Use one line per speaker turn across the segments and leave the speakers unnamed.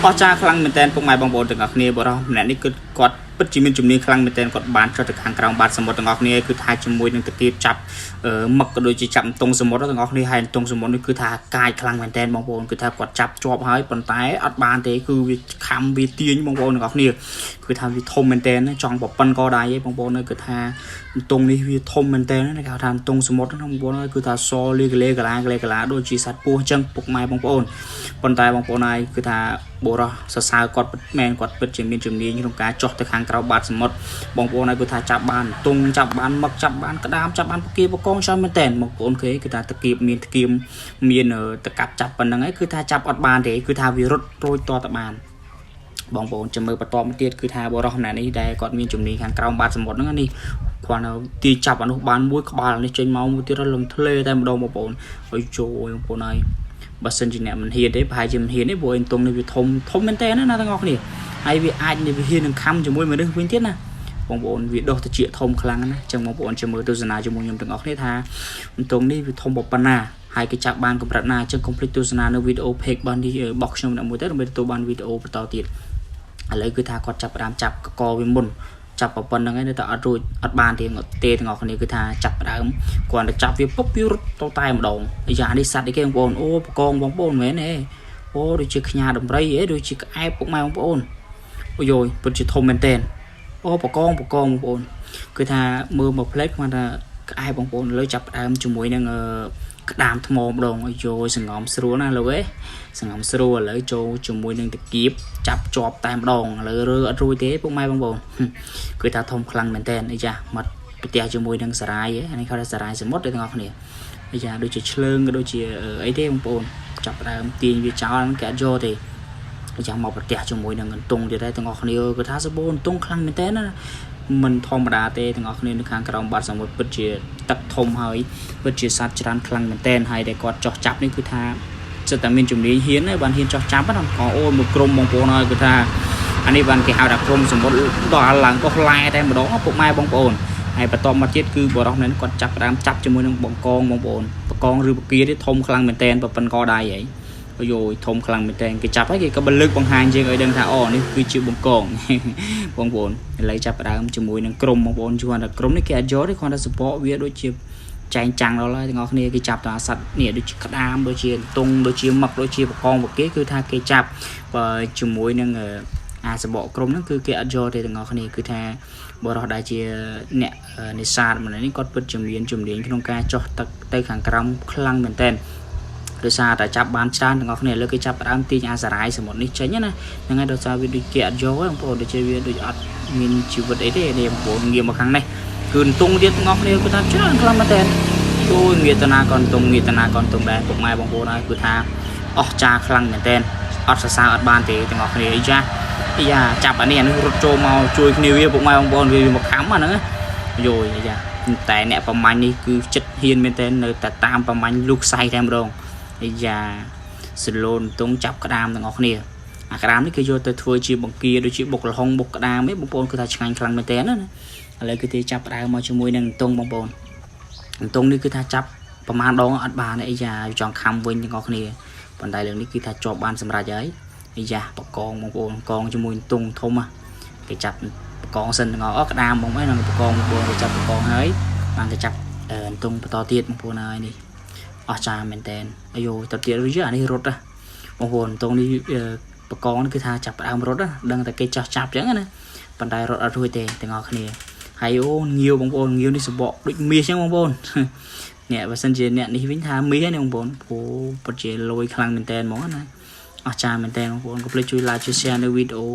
អស់ចាខ្លាំងមែនតើពុកម៉ែបងប្អូនទាំងអស់គ្នាបរោះម្នាក់នេះគឺគាត់ពិតជាមានជំនាញខ្លាំងមែនតើគាត់បានចុះទៅខាងក្រោមបាតសមុទ្រទាំងអស់គ្នាគឺថាជាមួយនឹងតាគៀបចាប់មឹកក៏ដូចជាចាប់តុងសមុទ្រទាំងអស់គ្នាហើយតុងសមុទ្រនេះគឺថាកាយខ្លាំងមែនតើបងប្អូនគឺថាគាត់ចាប់ជាប់ហើយប៉ុន្តែអត់បានទេគឺវាខំវាទាញបងប្អូនទាំងអស់គ្នាគឺថាវាធំមែនតើចង់ប្រប៉ុនកដៃឯងបងប្អូនគឺថាតុងនេះវាធំមែនតើគេហៅថាតុងសមុទ្របងប្អូនគឺថាសលីកលេកាឡាដូចជាសត្វពស់អញ្ចឹងពុកម៉ែបងប្អូនប៉ុន្តែបងប្អូនហើយគឺថាបរោះសរសើរគាត់មែនគាត់ពិតជាមានជំនាញក្នុងការចោះទៅខាងក្រៅបាតសមុទ្របងប្អូនហើយគឺថាចាប់បានតុងចាប់បានមឹកចាប់បានក្តាមចាប់បានផ្គាបកងច្រើនមែនតើបងប្អូនគេគឺថាតាគៀបមានធ្គៀមមានតកាប់ចាប់ប៉ុណ្្នឹងហើយគឺថាចាប់អត់បានទេគឺថាវារត់រួចតទៅបានបងប្អូនចាំមើលបន្តមកទៀតគឺថាបរោះម្នាក់នេះដែលគាត់មានជំនាញខាងក្រៅបាតសមុទ្រហ្នឹងនេះគាត់ទីចាប់អានោះបានមួយក្បាលនេះចេញមកមួយទៀតលំធ្លេតែម្ដងបងប្អូនហើយចូលបងប្អូនហើយបើសិនជាអ្នកមិនហ៊ានទេប្រហែលជាមិនហ៊ានទេព្រោះឯងតុងនេះវាធំមែនតើណាទាំងអស់គ្នាហើយវាអាចវាហ៊ាននឹងខំជាមួយមនុស្សវិញទៀតណាបងប្អូនវាដុសតិចធំខ្លាំងណាអញ្ចឹងបងប្អូនចាំមើលទស្សនាជាមួយខ្ញុំទាំងអស់គ្នាថាតុងនេះវាធំប៉ុណ្ណាហើយគេចាប់បានកម្រិតណាអញ្ចឹងកុំភ្លេចទស្សនានៅវីដេអូ page បាននេះរបស់ខ្ញុំមួយទៅដើម្បីទទួលបានវីដេអូបន្តទៀតឥឡូវគឺថាគាត់ចាប់ផ្ដើមចាប់កវាមុនចាប់ប៉ុណ្្នឹងឯងតែអត់រួចអត់បានទេទាំងអស់គ្នាគឺថាចាប់ផ្ដើមគាត់ទៅចាប់វាពុបវារត់ទៅតែម្ដងអាយ៉ានេះសัตว์អីគេបងប្អូនអូបកងបងប្អូនមែនទេអូដូចជាខ្ញាដំរីអីដូចជាក្អែបពុកម៉ែបងប្អូនអូយពិតជាធំមែនតើអូបកងបងប្អូនគឺថាមើលមកផ្លេចគាត់ថាក្អែបបងប្អូនលើចាប់ផ្ដើមជាមួយនឹងក្តាមថ្មម្ដងអូយសង្ងំស្រួលណាលោកអេសង្ងំស្រួលឥឡូវចូលជាមួយនឹងតាគៀបចាប់ជាប់តែម្ដងឥឡូវរើអត់រួចទេពុកម៉ែបងប្អូនគឺថាធំខ្លាំងមែនតើអីចាមកប្រទះជាមួយនឹងសារាយអានេះគាត់ថាសារាយសមុទ្រទាំងអស់គ្នាអីចាដូចជាឆ្លើងក៏ដូចជាអីទេបងប្អូនចាប់ដើមទាញវាចោលគេអត់យកទេអញ្ចឹងមកប្រទះជាមួយនឹងតុងទៀតដែរទាំងអស់គ្នាគឺថាសបូនតុងខ្លាំងមែនតើណាមិនធម្មតាទេទាំងអស់គ្នានៅខាងក្រោមបាតសមុទ្រពិតជាទឹកធំហើយពិតជាសត្វច្រើនខ្លាំងមែនតើហើយតែគាត់ចោះចាប់នេះគឺថាចិត្តតែមានជំនាញហ៊ានហើយបានហ៊ានចោះចាប់ណាក៏អូមួយក្រុមបងប្អូនហើយគឺថាអានេះបានគេហៅថាក្រុមសមុទ្រដល់ឡើងក៏ឡែតែម្ដងពុកម៉ែបងប្អូនហើយបន្តមកទៀតគឺបរិសុទ្ធនេះគាត់ចាប់ផ្ដើមចាប់ជាមួយនឹងបង្កងបងប្អូនបកងឬបកានេះធំខ្លាំងមែនតើប៉ុណ្ណកដៃហីអូយធំខ្លាំងមែនតើគេចាប់ហើយគេក៏បន្លឹកបង្ហាញយើងឲ្យដឹងថាអូនេះគឺជាបង្កងបងប្អូនឥឡូវចាប់ផ្ដើមជាមួយនឹងក្រុមបងប្អូនជួនតែក្រុមនេះគេអត់យកទេគាត់ថាសពកវាដូចជាចែងចាំងដល់ហើយទាំងអស់គ្នាគេចាប់ទៅអាសត្វនេះដូចជាក្តាមដូចជាតុងដូចជាមឹកដូចជាបកងបកាគឺថាគេចាប់ជាមួយនឹងអាសបកក្រុមហ្នឹងគឺគេអត់យកទេទាំងអស់គ្នាគឺថាបរិសុទ្ធដែលជាអ្នកនេសាទម្នាក់នេះគាត់ពិតជាមានជំនាញក្នុងការចោះទឹកទៅខាងក្រោមខ្លាំងមែនតើដោយសារតែចាប់បានច្រើនទាំងអស់គ្នាលើគេចាប់ផ្ដើមទាញអាសារាយសមុទ្រនេះចេញណាហ្នឹងហើយដោយសារវាដូចគេអត់យកបងប្អូនដូចជាវាដូចអត់មានជីវិតអីទេបងប្អូនងាកមកខាងនេះគឺតុងទៀតទាំងអស់គ្នាគឺថាច្រើនខ្លាំងមែនតើអូយងាកតាណាកនតុងដែរពុកម៉ែបងប្អូនហើយគឺថាអស់ចាខ្លាំងមែនតើអត់សរសើរអត់បានទេទាំងអស់គ្នាអីចាចាប់អានេះរត់ចូលមកជួយគ្នាវាពុកម៉ែបងប្អូនវាមកខំអាហ្នឹងយយអីចាតែអ្នកប្រមាញ់នេះគឺចិត្តហ៊ានមែនតើនៅតែតាមប្រមាញ់លូកខ្សែតែម្ដងអីយ៉ាសឡូនតុងចាប់ក្តាមទាំងអស់គ្នាអាក្តាមនេះគេយកទៅធ្វើជាបង្គាដូចជាបុកលហុងបុកក្តាមឯងបងប្អូនគឺថាឆ្ងាញ់ខ្លាំងមែនតើណាឥឡូវគឺគេចាប់ផ្ដើមមកជាមួយនឹងតុងបងប្អូនតុងនេះគឺថាចាប់ប្រមាណដងអត់បានអីយ៉ាចង់ខំវិញទាំងអស់គ្នាប៉ុន្តែរឿងនេះគឺថាជាប់បានសម្រេចហើយអីយ៉ាបកងបងប្អូនកងជាមួយតុងធំគេចាប់បកងសិនទាំងអស់ក្តាមបងឯងនឹងបកងបងប្អូនគេចាប់បកងហើយបានគេចាប់តុងបន្តទៀតបងប្អូនហើយនេះអស់ចាមែនតើអាយទៅទៀតឬអានេះរត់បងប្អូនតុងនេះបកងគឺថាចាប់ផ្ដើមរត់ដឹងតែគេចោះចាប់អញ្ចឹងណាប៉ុន្តែរត់អត់រួចទេទាំងអស់គ្នាហើយអូងាវបងប្អូនងាវនេះសបកដូចមាសអញ្ចឹងបងប្អូនអ្នកបើសិនជាអ្នកនេះវិញថាមាសហ្នឹងបងប្អូនព្រោះពិតជាលយខ្លាំងមែនតើហ្មងណាអស់ចាមែនតើបងប្អូនកុំភ្លេចជួយ like ជួយ share នៅវីដេអូ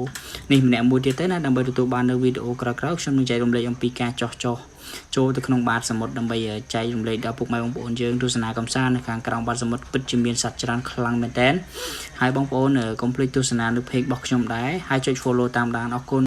នេះម្នាក់មួយទៀតទៅណាដើម្បីទទួលបាននៅវីដេអូក្រោយៗខ្ញុំនឹងចែករំលែកអំពីការចោះចូលទៅក្នុងបាតសមុទ្រដើម្បីចែករំលែកដល់ពុកម៉ែបងប្អូនយើងទស្សនាកំសាន្តនៅខាងក្រោមបាតសមុទ្រពិតជាមានសត្វច្រើនខ្លាំងមែនតើហើយបងប្អូនកុំភ្លេចទស្សនានៅ page របស់ខ្ញុំដែរហើយចុច follow តាមដានអរគុណ